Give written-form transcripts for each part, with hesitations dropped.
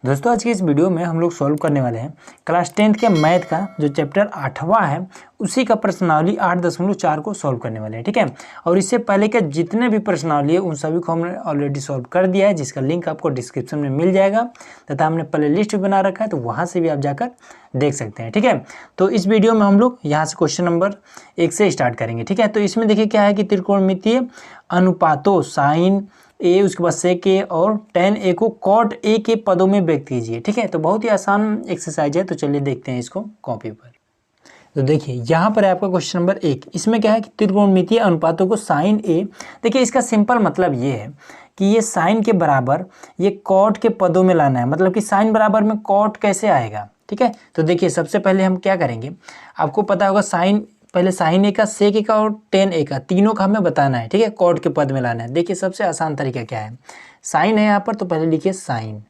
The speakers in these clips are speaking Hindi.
दोस्तों आज की इस वीडियो में हम लोग सॉल्व करने वाले हैं क्लास 10th के मैथ का जो चैप्टर 8वां है उसी का प्रश्नावली 8.4 को सॉल्व करने वाले हैं। ठीक है, और इससे पहले के जितने भी प्रश्नावली है उन सभी को हमने ऑलरेडी सॉल्व कर दिया है, जिसका लिंक आपको डिस्क्रिप्शन में मिल जाएगा तथा हमने प्ले लिस्ट भी बना रखा है, तो वहाँ से भी आप जाकर देख सकते हैं। ठीक है, तो इस वीडियो में हम लोग यहाँ से क्वेश्चन नंबर 1 से स्टार्ट करेंगे। ठीक है, तो इसमें देखिए क्या है कि त्रिकोणमितीय अनुपातों साइन ए, उसके बाद सेक ए और टेन ए को कॉट ए के पदों में व्यक्त कीजिए। ठीक है, तो बहुत ही आसान एक्सरसाइज है, तो चलिए देखते हैं इसको कॉपी पर। तो देखिए यहाँ पर है आपका क्वेश्चन नंबर 1। इसमें क्या है कि त्रिकोणमितीय अनुपातों को साइन ए, देखिए इसका सिंपल मतलब ये है कि ये साइन के बराबर ये कॉट के पदों में लाना है, मतलब कि साइन बराबर में कॉट कैसे आएगा। ठीक है, तो देखिए सबसे पहले हम क्या करेंगे, आपको पता होगा साइन, पहले साइन ए का, सेक ए का और टेन ए का, तीनों का हमें बताना है। ठीक है, कॉट के पद में लाना है। देखिए सबसे आसान तरीका क्या है, साइन है यहाँ पर, तो पहले लिखिए साइन,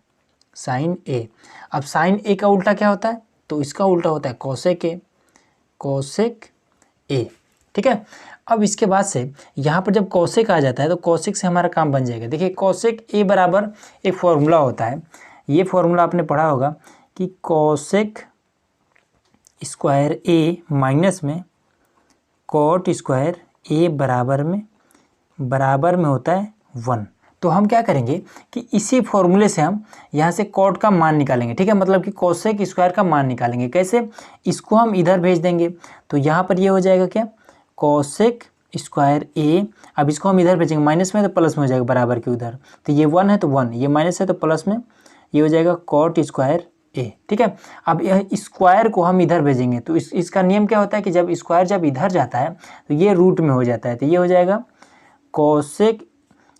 साइन ए। अब साइन ए का उल्टा क्या होता है, तो इसका उल्टा होता है कोसेक ए, कोसेक ए। ठीक है, अब इसके बाद से यहाँ पर जब कोसेक आ जाता है तो कोसेक से हमारा काम बन जाएगा। देखिए कोसेक ए बराबर एक फॉर्मूला होता है, ये फॉर्मूला आपने पढ़ा होगा कि कोसेक स्क्वायर ए माइनस में कॉट स्क्वायर ए बराबर में होता है 1। तो हम क्या करेंगे कि इसी फॉर्मूले से हम यहाँ से कॉट का मान निकालेंगे। ठीक है, मतलब कि कोसेक स्क्वायर का मान निकालेंगे। कैसे, इसको हम इधर भेज देंगे, तो यहाँ पर ये हो जाएगा क्या, कोसेक स्क्वायर ए। अब इसको हम इधर भेजेंगे, माइनस में तो प्लस में हो जाएगा बराबर के उधर, तो ये 1 है तो 1, ये माइनस है तो प्लस में, ये हो जाएगा कॉट स्क्वायर ए। ठीक है, अब यह स्क्वायर को हम इधर भेजेंगे, तो इसका नियम क्या होता है कि जब स्क्वायर जब इधर जाता है तो ये रूट में हो जाता है, तो ये हो जाएगा कोसेक,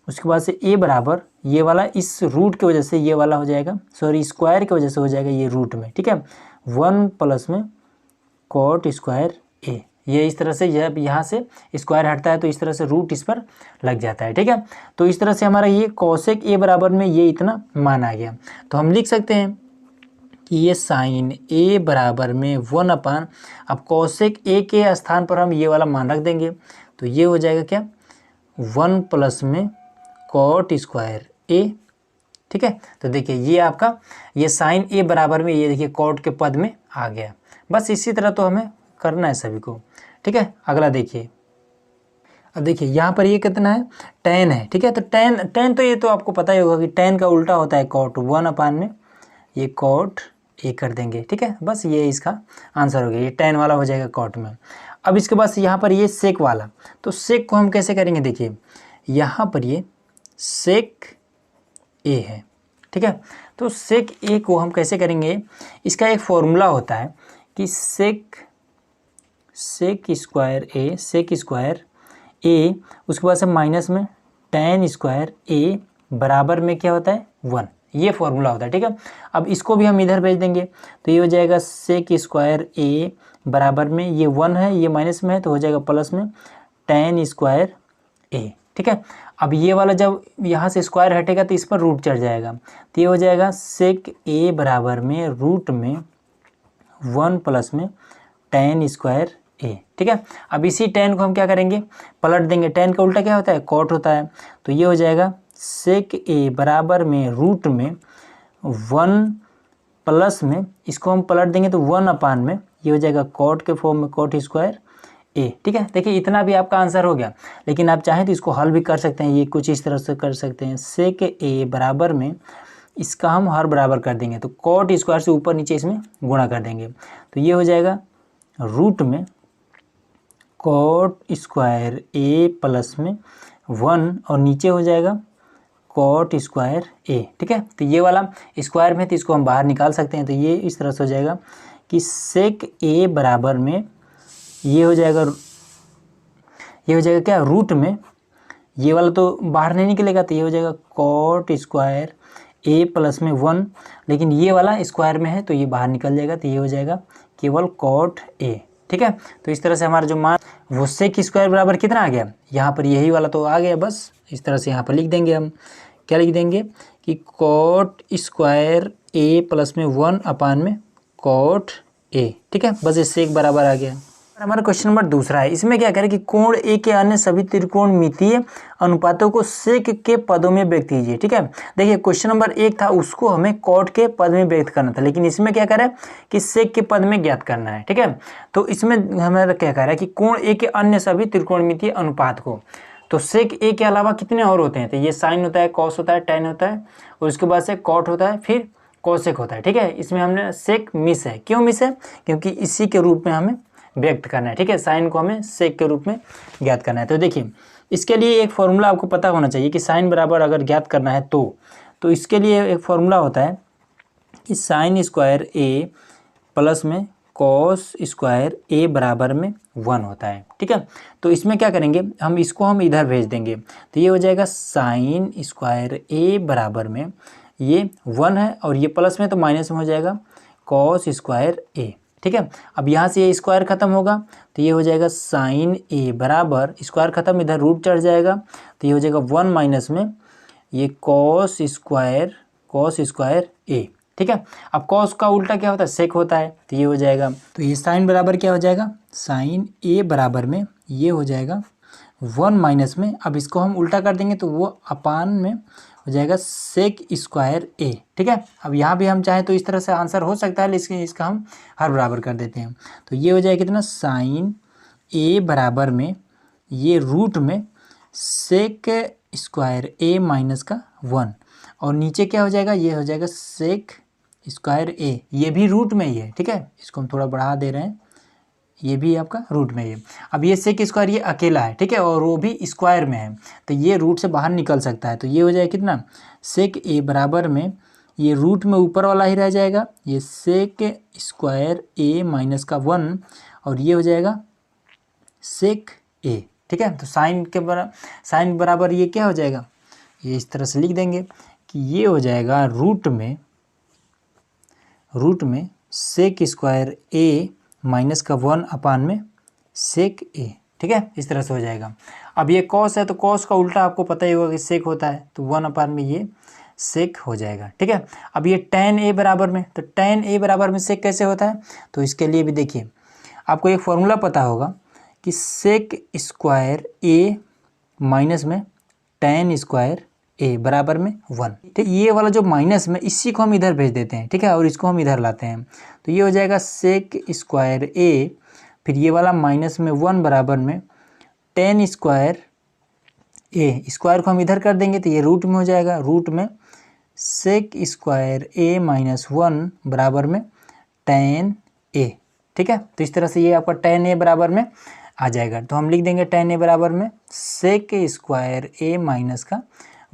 उसके बाद से ए बराबर ये वाला इस रूट की वजह से ये वाला हो जाएगा, सॉरी स्क्वायर की वजह से हो जाएगा ये रूट में। ठीक है, 1 प्लस में कॉट स्क्वायर ए, ये इस तरह से, जब यहाँ से स्क्वायर हटता है तो इस तरह से रूट इस पर लग जाता है। ठीक है, तो इस तरह से हमारा ये कोसेक ए बराबर में ये इतना मान आ गया, तो हम लिख सकते हैं कि ये साइन ए बराबर में 1/, अब कोसेक ए के स्थान पर हम ये वाला मान रख देंगे, तो ये हो जाएगा क्या, 1 प्लस में कॉट स्क्वायर ए। ठीक है, तो देखिए ये आपका ये साइन ए बराबर में, ये देखिए कॉट के पद में आ गया। बस इसी तरह तो हमें करना है सभी को। ठीक है, अगला देखिए, अब देखिए यहाँ पर ये कितना है, टेन है। ठीक है, तो टेन तो ये तो आपको पता ही होगा कि टेन का उल्टा होता है कॉट, 1/, में ये कॉट ए कर देंगे। ठीक है, बस ये इसका आंसर हो गया, ये टेन वाला हो जाएगा कॉट में। अब इसके बाद से यहाँ पर ये सेक वाला, तो सेक को हम कैसे करेंगे, देखिए यहाँ पर ये सेक ए है। ठीक है, तो सेक ए को हम कैसे करेंगे, इसका एक फॉर्मूला होता है कि सेक स्क्वायर ए, सेक स्क्वायर ए, उसके बाद से माइनस में टेन स्क्वायर ए बराबर में क्या होता है 1, ये फॉर्मूला होता है। ठीक है, अब इसको भी हम इधर भेज देंगे, तो ये हो जाएगा सेक स्क्वायर ए बराबर में, ये 1 है, ये माइनस में है तो हो जाएगा प्लस में टेन स्क्वायर ए। ठीक है, अब ये वाला जब यहाँ से स्क्वायर हटेगा तो इस पर रूट चढ़ जाएगा, तो ये हो जाएगा सेक ए बराबर में रूट में 1 प्लस में टेन स्क्वायर ए। ठीक है, अब इसी टेन को हम क्या करेंगे, पलट देंगे, टेन का उल्टा क्या होता है, कॉट होता है, तो ये हो जाएगा सेक ए बराबर में रूट में 1 प्लस में, इसको हम पलट देंगे तो 1/, में ये हो जाएगा कॉट के फॉर्म में कॉट स्क्वायर ए। ठीक है, देखिए इतना भी आपका आंसर हो गया, लेकिन आप चाहें तो इसको हल भी कर सकते हैं, ये कुछ इस तरह से कर सकते हैं, सेक ए बराबर में इसका हम हर बराबर कर देंगे, तो कॉट स्क्वायर से ऊपर नीचे इसमें गुणा कर देंगे, तो ये हो जाएगा रूट में कॉट स्क्वायर ए प्लस में 1 और नीचे हो जाएगा कॉट स्क्वायर ए। ठीक है, तो ये वाला स्क्वायर में तो इसको हम बाहर निकाल सकते हैं, तो ये इस तरह से हो जाएगा कि सेक ए बराबर में ये हो जाएगा क्या, रूट में, ये वाला तो बाहर नहीं निकलेगा, तो ये हो जाएगा कॉट स्क्वायर ए प्लस में 1, लेकिन ये वाला स्क्वायर में है तो ये बाहर निकल जाएगा, तो ये हो जाएगा केवल कॉट ए। ठीक है, तो इस तरह से हमारा जो मान वो सेक स्क्वायर बराबर कितना आ गया, यहाँ पर यही वाला तो आ गया, बस इस तरह से यहाँ पर लिख देंगे हम, क्या लिख देंगे कि कॉट स्क्वायर ए प्लस में 1/, में कॉट ए। ठीक है, बस ये सेक बराबर आ गया। हमारा क्वेश्चन नंबर दूसरा है। इसमें क्या करें कि कोण ए के अन्य सभी त्रिकोणमितीय अनुपातों को सेक के पदों में व्यक्त कीजिए। ठीक है, देखिए क्वेश्चन नंबर 1 था, उसको हमें कॉट के पद में व्यक्त करना था, लेकिन इसमें क्या करें कि सेक के पद में ज्ञात करना है। ठीक है, तो इसमें हमें क्या कह रहा है कि कोण ए के अन्य सभी त्रिकोणमितीय अनुपात को, तो सेक ए के अलावा कितने और होते हैं, तो ये साइन होता है, कॉस होता है, टेन होता है, और उसके बाद से कॉट होता है, फिर कोसेक होता है। ठीक है, इसमें हमने सेक मिस है। क्यों मिस है? क्योंकि इसी के रूप में हमें व्यक्त करना है। ठीक है, साइन को हमें सेक के रूप में ज्ञात करना है। तो देखिए इसके लिए एक फॉर्मूला आपको पता होना चाहिए कि साइन बराबर अगर ज्ञात करना है तो इसके लिए एक फॉर्मूला होता है कि साइन स्क्वायर ए प्लस में कॉस स्क्वायर ए बराबर में 1 होता है। ठीक है, तो इसमें क्या करेंगे, हम इधर भेज देंगे, तो ये हो जाएगा साइन स्क्वायर ए बराबर में ये 1 है, और ये प्लस में तो माइनस में हो जाएगा कॉस स्क्वायर ए। ठीक है, अब यहाँ से ये स्क्वायर खत्म होगा, तो ये हो जाएगा साइन ए बराबर, स्क्वायर खत्म, इधर रूट चढ़ जाएगा, तो ये हो जाएगा 1 माइनस में ये कॉस स्क्वायर ए। ठीक है, अब कॉस का उल्टा क्या होता है, सेक होता है, तो ये हो जाएगा, तो ये साइन बराबर क्या हो जाएगा, साइन ए बराबर में ये हो जाएगा 1 माइनस में, अब इसको हम उल्टा कर देंगे तो वो अपान में हो जाएगा सेक स्क्वायर ए। ठीक है, अब यहाँ भी हम चाहें तो इस तरह से आंसर हो सकता है, लेकिन इसका हम हर बराबर कर देते हैं, तो ये हो जाएगा कितना, साइन ए बराबर में ये रूट में सेक स्क्वायर ए माइनस का 1, और नीचे क्या हो जाएगा, ये हो जाएगा सेक स्क्वायर ए, ये भी रूट में ही है। ठीक है, इसको हम थोड़ा बढ़ा दे रहे हैं, ये भी आपका रूट में है। अब ये सेक स्क्वायर ये अकेला है, ठीक है, और वो भी स्क्वायर में है, तो ये रूट से बाहर निकल सकता है, तो ये हो जाएगा कितना, सेक ए बराबर में ये रूट में ऊपर वाला ही रह जाएगा, ये सेक स्क्वायर ए माइनस का 1, और ये हो जाएगा सेक ए। ठीक है, तो साइन बराबर ये क्या हो जाएगा, ये इस तरह से लिख देंगे कि ये हो जाएगा रूट में सेक स्क्वायर ए माइनस का 1 अपान में सेक ए। ठीक है, इस तरह से हो जाएगा। अब ये कॉस है, तो कॉस का उल्टा आपको पता ही होगा कि सेक होता है, तो 1 अपान में ये सेक हो जाएगा। ठीक है, अब ये टेन ए बराबर में, तो टेन ए बराबर में सेक कैसे होता है, तो इसके लिए भी देखिए आपको एक फॉर्मूला पता होगा कि सेक स्क्वायर ए माइनस में टेन स्क्वायर ए बराबर में 1। ठीक, ये वाला जो माइनस में, इसी को हम इधर भेज देते हैं। ठीक है, और इसको हम इधर लाते हैं, तो ये हो जाएगा सेक स्क्वायर ए, फिर ये वाला माइनस में 1 बराबर में टेन स्क्वायर ए, स्क्वायर को हम इधर कर देंगे तो ये रूट में हो जाएगा, रूट में सेक स्क्वायर ए माइनस 1 बराबर में टेन ए। ठीक है, तो इस तरह से ये आपका टेन ए बराबर में आ जाएगा, तो हम लिख देंगे टेन ए बराबर में सेक स्क्वायर ए माइनस का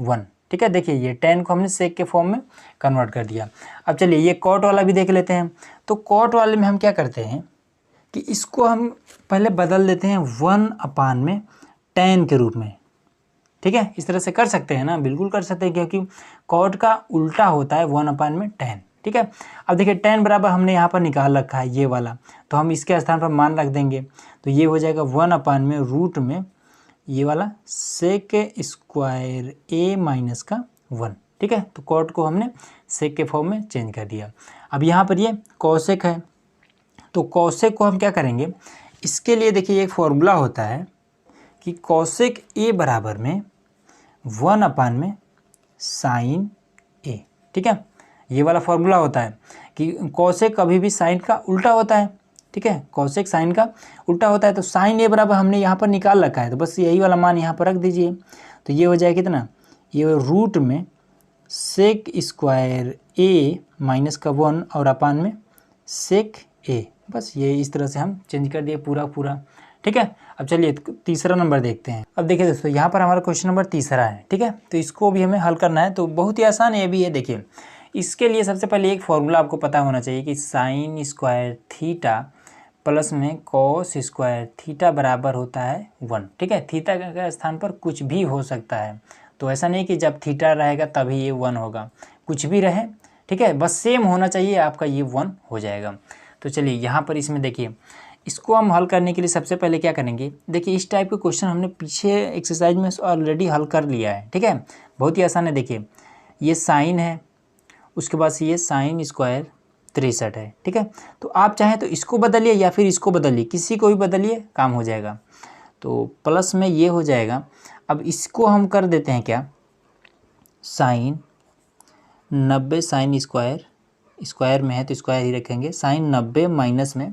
1। ठीक है, देखिए ये टेन को हमने सेक के फॉर्म में कन्वर्ट कर दिया। अब चलिए ये कॉट वाला भी देख लेते हैं। तो कॉट वाले में हम क्या करते हैं कि इसको हम पहले बदल देते हैं 1 अपान में टेन के रूप में। ठीक है, इस तरह से कर सकते हैं ना, बिल्कुल कर सकते हैं, क्योंकि कॉट का उल्टा होता है 1 अपान में टेन। ठीक है, अब देखिए टेन बराबर हमने यहाँ पर निकाल रखा है ये वाला, तो हम इसके स्थान पर मान रख देंगे, तो ये हो जाएगा 1 अपान में रूट में ये वाला सेक स्क्वायर ए माइनस का 1। ठीक है, तो कॉट को हमने सेक के फॉर्म में चेंज कर दिया। अब यहाँ पर ये कॉसेक है, तो कॉसेक को हम क्या करेंगे, इसके लिए देखिए एक फॉर्मूला होता है कि कॉसेक ए बराबर में 1 अपान में साइन ए। ठीक है, ये वाला फॉर्मूला होता है कि कॉसेक कभी भी साइन का उल्टा होता है। ठीक है, कॉसेक साइन का उल्टा होता है, तो साइन ए बराबर हमने यहाँ पर निकाल रखा है, तो बस यही वाला मान यहाँ पर रख दीजिए, तो ये हो जाए कितना, ये रूट में सेक स्क्वायर ए माइनस का 1 और अपान में सेक ए, बस ये इस तरह से हम चेंज कर दिए पूरा। ठीक है, अब चलिए तीसरा नंबर देखते हैं। अब देखिए दोस्तों, यहाँ पर हमारा क्वेश्चन नंबर तीसरा है। ठीक है, तो इसको भी हमें हल करना है, तो बहुत ही आसान ये भी है। देखिए इसके लिए सबसे पहले एक फॉर्मूला आपको पता होना चाहिए कि साइन स्क्वायर थीटा प्लस में कॉस स्क्वायर थीटा बराबर होता है 1। ठीक है, थीटा के स्थान पर कुछ भी हो सकता है, तो ऐसा नहीं कि जब थीटा रहेगा तभी ये 1 होगा, कुछ भी रहे। ठीक है, बस सेम होना चाहिए, आपका ये 1 हो जाएगा। तो चलिए यहाँ पर इसमें देखिए, इसको हम हल करने के लिए सबसे पहले क्या करेंगे, देखिए इस टाइप के क्वेश्चन हमने पीछे एक्सरसाइज में ऑलरेडी हल कर लिया है। ठीक है, बहुत ही आसान है। देखिए ये साइन है, उसके बाद से ये साइन स्क्वायर 63 है। ठीक है, तो आप चाहें तो इसको बदलिए या फिर इसको बदलिए, किसी को भी बदलिए, काम हो जाएगा। तो प्लस में ये हो जाएगा। अब इसको हम कर देते हैं क्या, साइन 90 साइन स्क्वायर, स्क्वायर में है तो स्क्वायर ही रखेंगे, साइन 90 माइनस में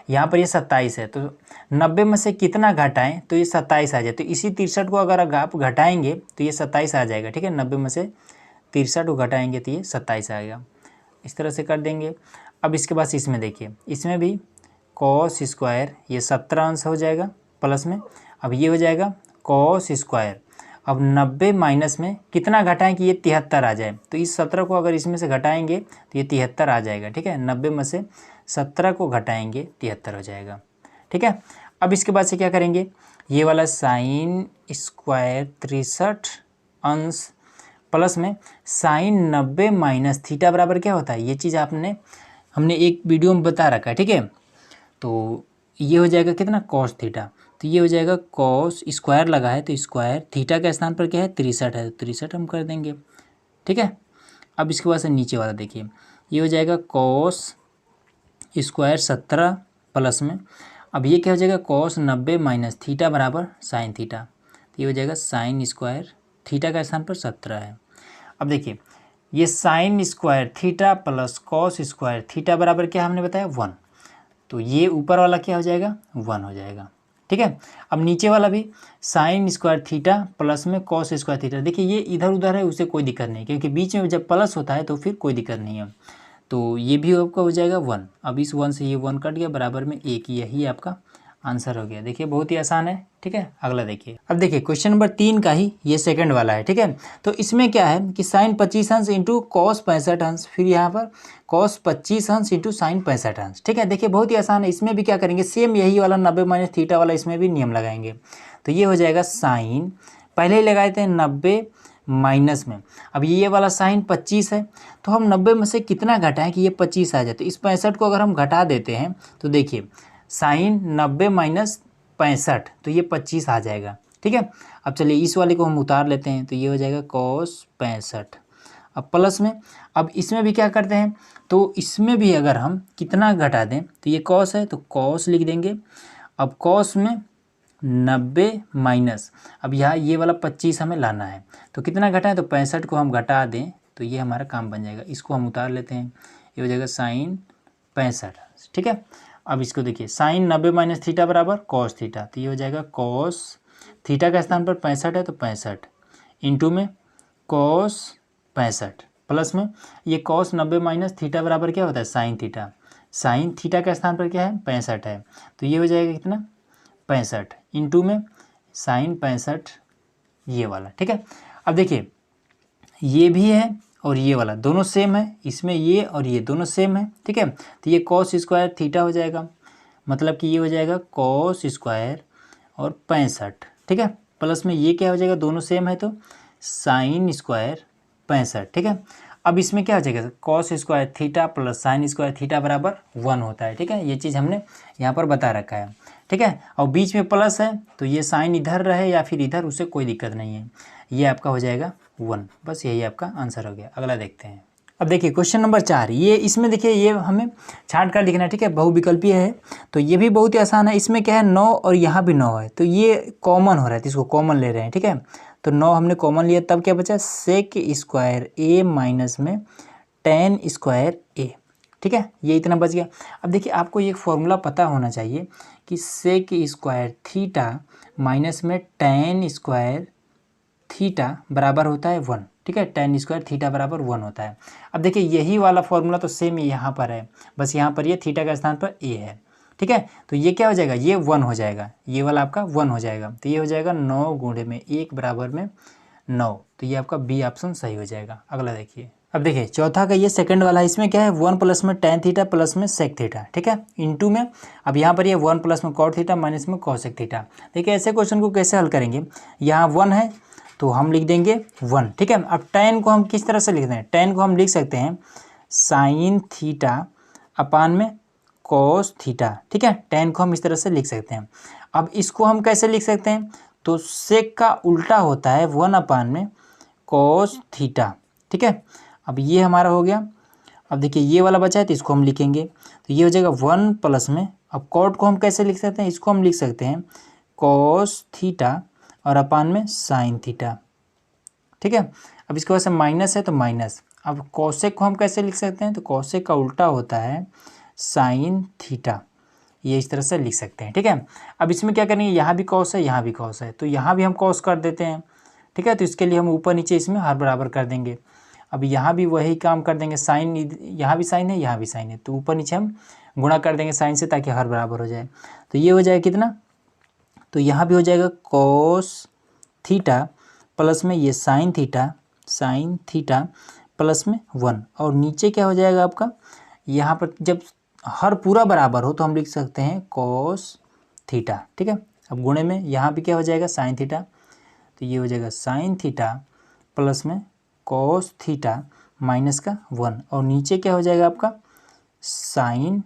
यहाँ पर ये 27 है, तो 90 में से कितना घटाएं तो ये 27 आ जाए। तो इसी 63 को अगर आप घटाएंगे तो ये 27 आ जाएगा। ठीक है, 90 में से 63 को घटाएंगे तो ये 27 आएगा। इस तरह से कर देंगे। अब इसके बाद इसमें देखिए, इसमें भी कॉस स्क्वायर ये 17 अंश हो जाएगा प्लस में। अब ये हो जाएगा कॉस स्क्वायर। अब 90 माइनस में कितना घटाएं कि ये 73 आ जाए, तो इस 17 को अगर इसमें से घटाएंगे तो ये 73 आ जाएगा। ठीक है, 90 में से 17 को घटाएंगे 73 हो जाएगा। ठीक है, अब इसके बाद से क्या करेंगे, ये वाला साइन स्क्वायर 63 अंश प्लस में साइन 90 माइनस थीटा बराबर क्या होता है, ये चीज़ हमने एक वीडियो में बता रखा है। ठीक है, तो ये हो जाएगा कितना, कॉस थीटा। तो ये हो जाएगा कॉस स्क्वायर लगा है तो स्क्वायर थीटा का स्थान पर क्या है 63 है, तो 63 हम कर देंगे। ठीक है, अब इसके बाद से नीचे वाला देखिए, ये हो जाएगा कॉस स्क्वायर 17 प्लस में, अब ये क्या हो जाएगा कॉस 90 माइनस थीटा बराबर साइन थीटा, तो ये हो जाएगा साइन स्क्वायर थीटा का स्थान पर 17 है। अब देखिए, ये sine square theta plus cos square theta बराबर क्या हमने बताया 1, तो ये ऊपर वाला क्या हो जाएगा 1 हो जाएगा। ठीक है, अब नीचे वाला भी साइन स्क्वायर थीटा प्लस में कॉस स्क्वायर थीटा, देखिए ये इधर उधर है उससे कोई दिक्कत नहीं, क्योंकि बीच में जब प्लस होता है तो फिर कोई दिक्कत नहीं है। तो ये भी आपका हो जाएगा 1। अब इस 1 से ये 1 कट गया, बराबर में 1, यही आपका आंसर हो गया। देखिए बहुत ही आसान है। ठीक है, अगला देखिए। अब देखिए क्वेश्चन नंबर 3 का ही ये सेकंड वाला है। ठीक है, तो इसमें क्या है कि साइन 25 अंश इंटू कॉस 65 अंश, फिर यहाँ पर कॉस 25 अंश इंटू साइन 65 अंश। ठीक है, देखिए बहुत ही आसान है। इसमें भी क्या करेंगे, सेम यही वाला 90 माइनस थीटा वाला इसमें भी नियम लगाएंगे। तो ये हो जाएगा साइन, पहले ही लगाए थे 90 माइनस में, अब ये वाला साइन 25 है, तो हम 90 में से कितना घटाएं कि ये 25 आ जाए। तो इस 65 को अगर हम घटा देते हैं तो देखिए साइन 90 माइनस 65, तो ये 25 आ जाएगा। ठीक है, अब चलिए इस वाले को हम उतार लेते हैं, तो ये हो जाएगा कॉस 65। अब प्लस में, अब इसमें भी क्या करते हैं, तो इसमें भी अगर हम कितना घटा दें, तो ये कॉस है तो कॉस लिख देंगे। अब कॉस में 90 माइनस, अब यहाँ ये वाला 25 हमें लाना है, तो कितना घटाएं, तो 65 को हम घटा दें तो ये हमारा काम बन जाएगा। इसको हम उतार लेते हैं, ये हो जाएगा साइन 65। ठीक है, अब इसको देखिए, साइन 90 माइनस थीटा बराबर कॉस थीटा, तो ये हो जाएगा कॉस थीटा का स्थान पर 65 है तो 65 इंटू में कॉस 65 प्लस में ये कॉस 90 माइनस थीटा बराबर क्या होता है साइन थीटा, साइन थीटा का स्थान पर क्या है 65 है, तो ये हो जाएगा कितना 65 इंटू में साइन 65 ये वाला। ठीक है, अब देखिए ये भी है और ये वाला दोनों सेम है, इसमें ये और ये दोनों सेम है। ठीक है, तो ये कॉस स्क्वायर थीटा हो जाएगा, मतलब कि ये हो जाएगा कॉस स्क्वायर और 65। ठीक है, प्लस में ये क्या हो जाएगा, दोनों सेम है तो साइन स्क्वायर 65। ठीक है, अब इसमें क्या हो जाएगा, cos square theta plus sine square theta बराबर 1 होता है। ठीक है, ये चीज़ हमने यहाँ पर बता रखा है। ठीक है, और बीच में प्लस है तो ये साइन इधर रहे या फिर इधर, उससे कोई दिक्कत नहीं है, ये आपका हो जाएगा 1। बस यही आपका आंसर हो गया। अगला देखते हैं। अब देखिए क्वेश्चन नंबर 4, ये इसमें देखिए ये हमें छांट कर लिखना है। ठीक है, बहुविकल्पीय है तो ये भी बहुत ही आसान है। इसमें क्या है 9 और यहाँ भी 9 है, तो ये कॉमन हो रहा है तो इसको कॉमन ले रहे हैं। ठीक है, तो 9 हमने कॉमन लिया, तब क्या बचा सेक स्क्वायर ए माइनस में टेन स्क्वायर ए। ठीक है, ये इतना बच गया। अब देखिए आपको ये फॉर्मूला पता होना चाहिए कि सेक स्क्वायर थीटा माइनस में टेन स्क्वायर थीटा बराबर होता है 1। ठीक है, टेन स्क्वायर थीटा बराबर 1 होता है। अब देखिए यही वाला फॉर्मूला तो सेम यहाँ पर है, बस यहाँ पर ये थीटा का स्थान पर ए है। ठीक है, तो ये क्या हो जाएगा, ये 1 हो जाएगा, ये वाला आपका 1 हो जाएगा, तो ये हो जाएगा 9 गुणे में 1 बराबर में 9, तो ये आपका बी ऑप्शन सही हो जाएगा। अगला देखिए। अब देखिए चौथा का ये सेकंड वाला है, इसमें क्या है 1 प्लस में टेन थीटा प्लस में सेक थीटा। ठीक है, इंटू में अब यहाँ पर ये 1 प्लस में कॉट थीटा माइनस में कॉसेक थीटा। देखिए ऐसे क्वेश्चन को कैसे हल करेंगे, यहाँ 1 है तो हम लिख देंगे 1। ठीक है, अब टेन को हम किस तरह से लिखते हैं, टेन को हम लिख सकते हैं साइन थीटा अपान में कॉस थीटा। ठीक है, टेन को हम इस तरह से लिख सकते हैं। अब इसको हम कैसे लिख सकते हैं, तो सेक का उल्टा होता है 1 अपान में कॉस थीटा। ठीक है, अब ये हमारा हो गया, अब देखिए ये वाला बचा है तो इसको हम लिखेंगे, तो ये हो जाएगा 1 प्लस में, अब कॉट को हम कैसे लिख सकते हैं, इसको हम लिख सकते हैं कॉस थीटा और अपान में साइन थीटा, ठीक है। अब इसके बाद से माइनस है तो माइनस, अब कॉसेक को हम कैसे लिख सकते हैं, तो कॉसेक का उल्टा होता है साइन थीटा, ये इस तरह से लिख सकते हैं, ठीक है। अब इसमें क्या करेंगे, यहाँ भी कॉस है यहाँ भी कॉस है, तो यहाँ भी हम कॉस कर देते हैं, ठीक है। तो इसके लिए हम ऊपर नीचे इसमें हर बराबर कर देंगे। अब यहाँ भी वही काम कर देंगे, साइन यहाँ भी साइन है यहाँ भी साइन है, तो ऊपर नीचे हम गुणा कर देंगे साइन से ताकि हर बराबर हो जाए। तो ये हो जाएगा कितना, तो यहाँ भी हो जाएगा कॉस थीटा प्लस में ये साइन थीटा प्लस में 1, और नीचे क्या हो जाएगा आपका, यहाँ पर जब हर पूरा बराबर हो तो हम लिख सकते हैं कॉस थीटा, ठीक है। अब गुणे में यहाँ भी क्या हो जाएगा साइन थीटा, तो ये हो जाएगा साइन थीटा प्लस में कॉस थीटा माइनस का 1, और नीचे क्या हो जाएगा आपका साइन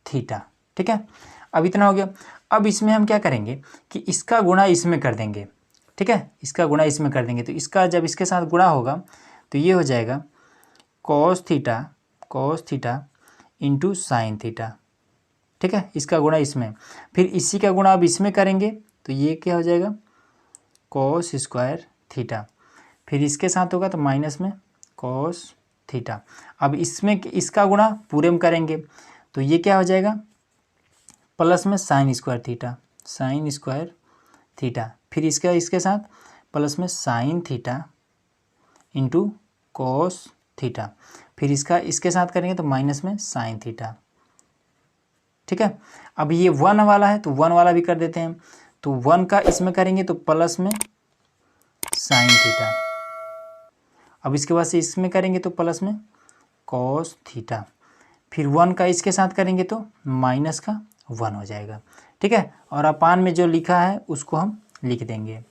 थीटा, ठीक है। अब इतना हो गया। अब इसमें हम क्या करेंगे कि इसका गुणा इसमें कर देंगे, ठीक है, इसका गुणा इसमें कर देंगे, तो इसका जब इसके साथ गुणा होगा तो ये हो जाएगा cos theta into sine theta, ठीक है, इसका गुणा इसमें, फिर इसी का गुणा अब इसमें करेंगे तो ये क्या हो जाएगा कॉस स्क्वायर थीटा, फिर इसके साथ होगा तो माइनस में कॉस थीटा। अब इसमें इसका गुणा पूरे में करेंगे तो ये क्या हो जाएगा प्लस में साइन स्क्वायर थीटा, फिर इसके साथ प्लस में sine theta into cos theta, फिर इसके साथ करेंगे तो माइनस में साइन थीटा, ठीक है। अब ये 1 वाला है तो 1 वाला भी कर देते हैं, तो 1 का इसमें करेंगे तो प्लस में साइन थीटा, अब इसके बाद से इसमें करेंगे तो प्लस में कॉस थीटा, फिर 1 का इसके साथ करेंगे तो माइनस का 1 हो जाएगा, ठीक है। और अपान में जो लिखा है उसको हम लिख देंगे,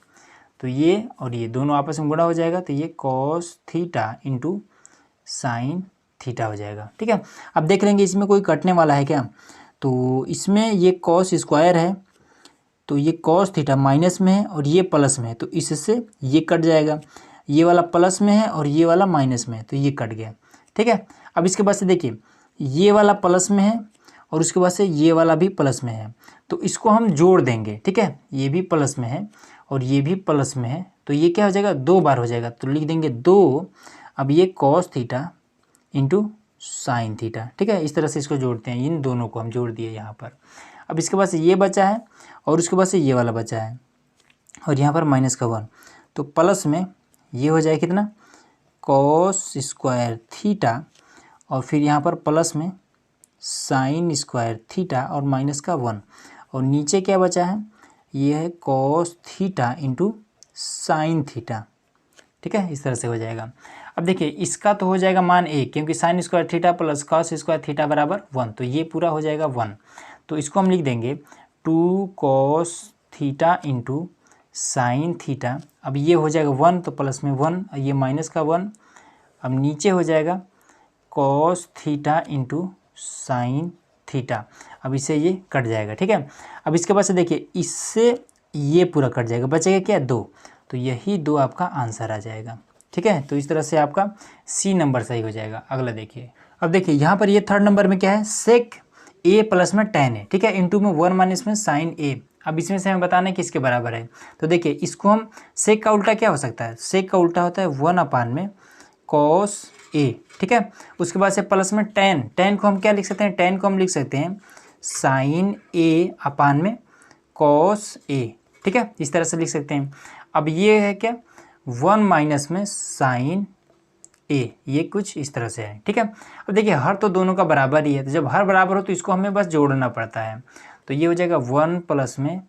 तो ये और ये दोनों आपस में गुणा हो जाएगा, तो ये cos theta into sine theta हो जाएगा, ठीक है। अब देख लेंगे इसमें कोई कटने वाला है क्या, तो इसमें ये कॉस स्क्वायर है तो ये कॉस थीटा माइनस में है और ये प्लस में है, तो इससे ये कट जाएगा, ये वाला प्लस में है और ये वाला माइनस में है तो ये कट गया, ठीक है। अब इसके बाद से देखिए ये वाला प्लस में है और उसके बाद से ये वाला भी प्लस में है, तो इसको हम जोड़ देंगे, ठीक है, ये भी प्लस में है और ये भी प्लस में है, तो ये क्या हो जाएगा 2 बार हो जाएगा, तो लिख देंगे 2, अब ये cos theta into sine theta, ठीक है, इस तरह से इसको जोड़ते हैं, इन दोनों को हम जोड़ दिए यहाँ पर। अब इसके बाद से ये बचा है और उसके बाद से ये वाला बचा है और यहाँ पर माइनस का 1, तो प्लस में ये हो जाए कितना कॉस स्क्वायर थीटा और फिर यहाँ पर प्लस में साइन स्क्वायर थीटा और माइनस का 1, और नीचे क्या बचा है ये है cos theta into sine theta, ठीक है, इस तरह से हो जाएगा। अब देखिए इसका तो हो जाएगा मान 1 क्योंकि sine square theta plus cos square theta बराबर 1, तो ये पूरा हो जाएगा 1, तो इसको हम लिख देंगे 2 cos theta into sine theta, अब ये हो जाएगा 1 तो प्लस में 1 और ये माइनस का 1, अब नीचे हो जाएगा cos theta into sine theta, अब इससे ये कट जाएगा, ठीक है। अब इसके बाद से देखिए इससे ये पूरा कट जाएगा, बचेगा क्या 2, तो यही 2 आपका आंसर आ जाएगा, ठीक है। तो इस तरह से आपका सी नंबर सही हो जाएगा। अगला देखिए, अब देखिए यहाँ पर ये थर्ड नंबर में क्या है सेक ए प्लस में टेन है, ठीक है, इंटू में 1 माइनस में साइन ए। अब इसमें से हमें बताना है किसके बराबर है, तो देखिए इसको हम सेक का उल्टा क्या हो सकता है, सेक का उल्टा होता है 1 अपान में कॉस ए, ठीक है। उसके बाद से प्लस में टेन को हम क्या लिख सकते हैं, टेन को हम लिख सकते हैं साइन ए अपान में कॉस ए, ठीक है, इस तरह से लिख सकते हैं। अब ये है क्या 1 माइनस में साइन ए, ये कुछ इस तरह से है, ठीक है। अब देखिए हर तो दोनों का बराबर ही है, तो जब हर बराबर हो तो इसको हमें बस जोड़ना पड़ता है, तो ये हो जाएगा 1 प्लस में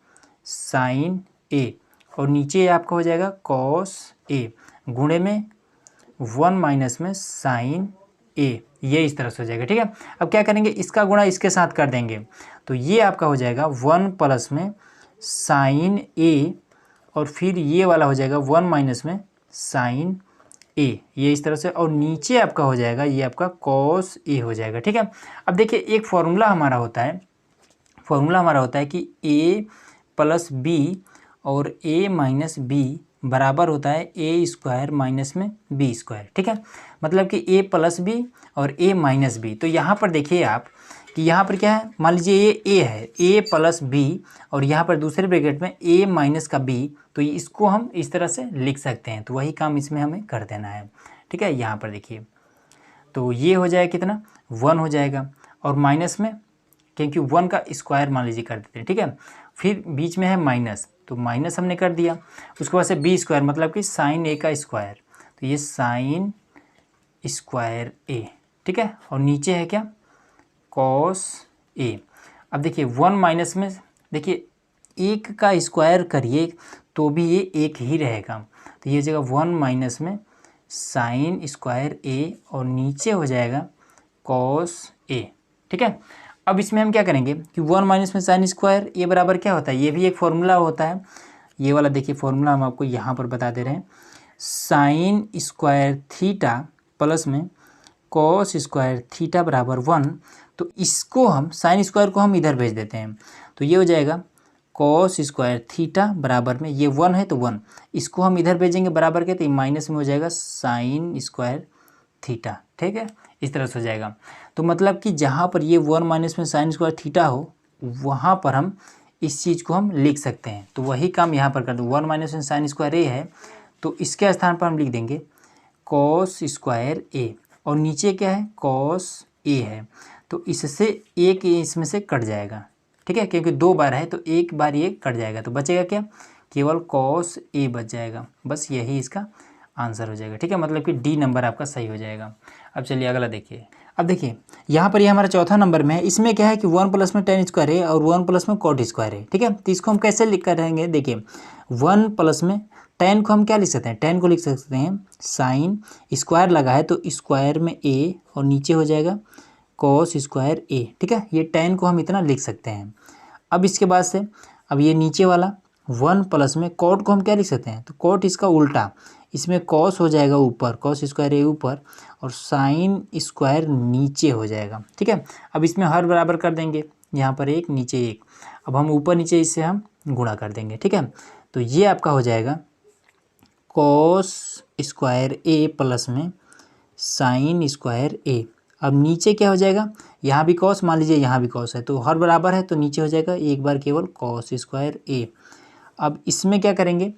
साइन ए और नीचे आपका हो जाएगा कॉस ए गुणे में 1 माइनस में साइन ए, ये इस तरह से हो जाएगा, ठीक है। अब क्या करेंगे इसका गुणा इसके साथ कर देंगे, तो ये आपका हो जाएगा 1 प्लस में साइन ए और फिर ये वाला हो जाएगा 1 माइनस में साइन ए, ये इस तरह से, और नीचे आपका हो जाएगा ये आपका कॉस ए हो जाएगा, ठीक है। अब देखिए एक फॉर्मूला हमारा होता है कि ए प्लस बी और ए माइनस बी बराबर होता है ए स्क्वायर माइनस में बी स्क्वायर, ठीक है। मतलब कि ए प्लस बी और ए माइनस बी। तो यहाँ पर देखिए आप कि यहाँ पर क्या है, मान लीजिए ये ए है, ए प्लस बी, और यहाँ पर दूसरे ब्रैकेट में ए माइनस का बी, तो इसको हम इस तरह से लिख सकते हैं। तो वही काम इसमें हमें कर देना है, ठीक है। यहाँ पर देखिए तो ये हो जाएगा कितना, 1 हो जाएगा, और माइनस में क्योंकि 1 का स्क्वायर मान लीजिए कर देते हैं, ठीक है। फिर बीच में है माइनस, तो माइनस हमने कर दिया। उसके बाद से बी स्क्वायर मतलब कि साइन ए का स्क्वायर, तो ये साइन स्क्वायर ए, ठीक है। और नीचे है क्या, कॉस ए। अब देखिए 1 माइनस में देखिए 1 का स्क्वायर करिए तो भी ये 1 ही रहेगा, तो ये जगह 1 माइनस में साइन स्क्वायर ए और नीचे हो जाएगा कॉस ए, ठीक है। अब इसमें हम क्या करेंगे कि 1 माइनस में साइन स्क्वायर ए बराबर क्या होता है, ये भी एक फॉर्मूला होता है। ये वाला देखिए फॉर्मूला हम आपको यहाँ पर बता दे रहे हैं, साइन स्क्वायर थीटा प्लस में कॉस स्क्वायर थीटा बराबर 1। तो इसको हम साइन स्क्वायर को हम इधर भेज देते हैं, तो ये हो जाएगा कॉस स्क्वायर थीटा बराबर में, ये 1 है तो 1, इसको हम इधर भेजेंगे बराबर के, तो माइनस में हो जाएगा साइन स्क्वायर थीटा, ठीक है। इस तरह से हो जाएगा। तो मतलब कि जहाँ पर ये 1 माइनस में साइन स्क्वायर थीटा हो वहाँ पर हम इस चीज़ को हम लिख सकते हैं। तो वही काम यहाँ पर कर दो, 1 माइनस में साइन स्क्वायर ए है तो इसके स्थान पर हम लिख देंगे कॉस स्क्वायर ए, और नीचे क्या है, कॉस ए है, तो इससे एक इसमें से कट जाएगा, ठीक है। क्योंकि 2 बार है तो एक बार ये कट जाएगा, तो बचेगा क्या, केवल कॉस ए बच जाएगा। बस यही इसका आंसर हो जाएगा, ठीक है। मतलब कि डी नंबर आपका सही हो जाएगा। अब चलिए अगला देखिए। अब देखिए यहाँ पर ये हमारा चौथा नंबर में है, इसमें क्या है कि 1 प्लस में टेन स्क्वायर है और 1 प्लस में कॉट स्क्वायर है, ठीक है। तो इसको हम कैसे लिख कर रहेंगे, देखिए 1 प्लस में टेन को हम क्या लिख सकते हैं, टेन को लिख सकते हैं साइन स्क्वायर लगा है तो स्क्वायर में ए और नीचे हो जाएगा कॉस स्क्वायर ए, ठीक है। ये टेन को हम इतना लिख सकते हैं। अब इसके बाद से अब ये नीचे वाला 1 प्लस में कॉट को हम क्या लिख सकते हैं, तो कॉट इसका उल्टा, इसमें कॉस हो जाएगा ऊपर, कॉस स्क्वायर ए ऊपर और साइन स्क्वायर नीचे हो जाएगा, ठीक है। अब इसमें हर बराबर कर देंगे, यहाँ पर 1 नीचे 1, अब हम ऊपर नीचे इससे हम गुणा कर देंगे, ठीक है। तो ये आपका हो जाएगा कॉस स्क्वायर ए प्लस में साइन स्क्वायर ए। अब नीचे क्या हो जाएगा, यहाँ भी कॉस, मान लीजिए यहाँ भी कॉस है तो हर बराबर है तो नीचे हो जाएगा एक बार केवल कॉस स्क्वायर ए। अब इसमें क्या करेंगे,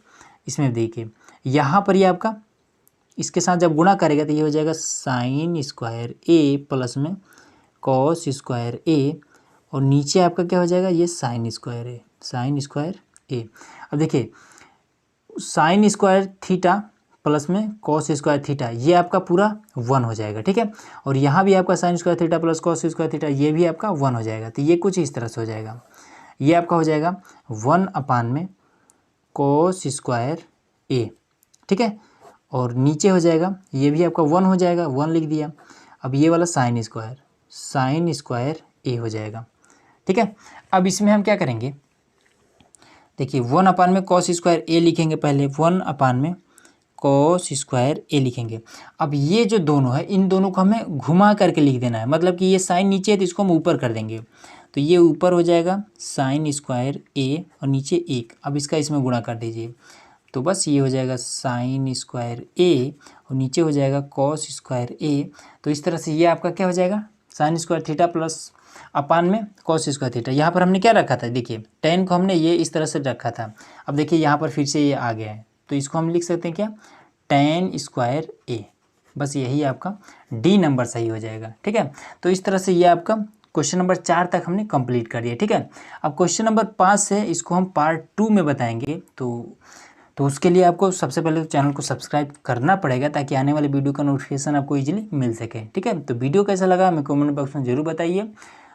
इसमें देखिए यहाँ पर ये आपका इसके साथ जब गुणा करेगा तो ये हो जाएगा साइन स्क्वायर ए प्लस में कॉस स्क्वायर ए, और नीचे आपका क्या हो जाएगा, ये साइन स्क्वायर ए, साइन स्क्वायर ए। अब देखिए साइन स्क्वायर थीटा प्लस में कॉस स्क्वायर थीटा, ये आपका पूरा 1 हो जाएगा, ठीक है। और यहाँ भी आपका sine square theta plus cos square theta, ये भी आपका 1 हो जाएगा। तो ये कुछ इस तरह से हो जाएगा, ये आपका हो जाएगा 1 में कॉस स्क्वायर ए, ठीक है। और नीचे हो जाएगा ये भी आपका 1 हो जाएगा, 1 लिख दिया। अब ये वाला साइन स्क्वायर ए हो जाएगा, ठीक है। अब इसमें हम क्या करेंगे, देखिए 1 में कॉस स्क्वायर ए लिखेंगे, पहले 1 में कॉस स्क्वायर ए लिखेंगे। अब ये जो दोनों है इन दोनों को हमें घुमा करके लिख देना है, मतलब कि ये साइन नीचे है तो इसको हम ऊपर कर देंगे, तो ये ऊपर हो जाएगा साइन स्क्वायर ए और नीचे 1। अब इसका इसमें गुणा कर दीजिए, तो बस ये हो जाएगा साइन स्क्वायर ए और नीचे हो जाएगा कॉस स्क्वायर ए। तो इस तरह से ये आपका क्या हो जाएगा, साइन स्क्वायर थीटा प्लस अपान में कॉस स्क्वायर थीटा। यहाँ पर हमने क्या रखा था, देखिए टेन को हमने ये इस तरह से रखा था। अब देखिए यहाँ पर फिर से ये आ गया है तो इसको हम लिख सकते हैं क्या, टेन स्क्वायर ए। बस यही आपका डी नंबर सही हो जाएगा, ठीक है। तो इस तरह से ये आपका क्वेश्चन नंबर 4 तक हमने कंप्लीट कर दिया, ठीक है। अब क्वेश्चन नंबर 5 से इसको हम पार्ट 2 में बताएंगे। तो उसके लिए आपको सबसे पहले तो चैनल को सब्सक्राइब करना पड़ेगा ताकि आने वाले वीडियो का नोटिफिकेशन आपको इजीली मिल सके, ठीक है। तो वीडियो कैसा लगा हमें कमेंट बॉक्स में ज़रूर बताइए,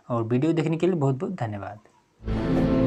और वीडियो देखने के लिए बहुत बहुत धन्यवाद।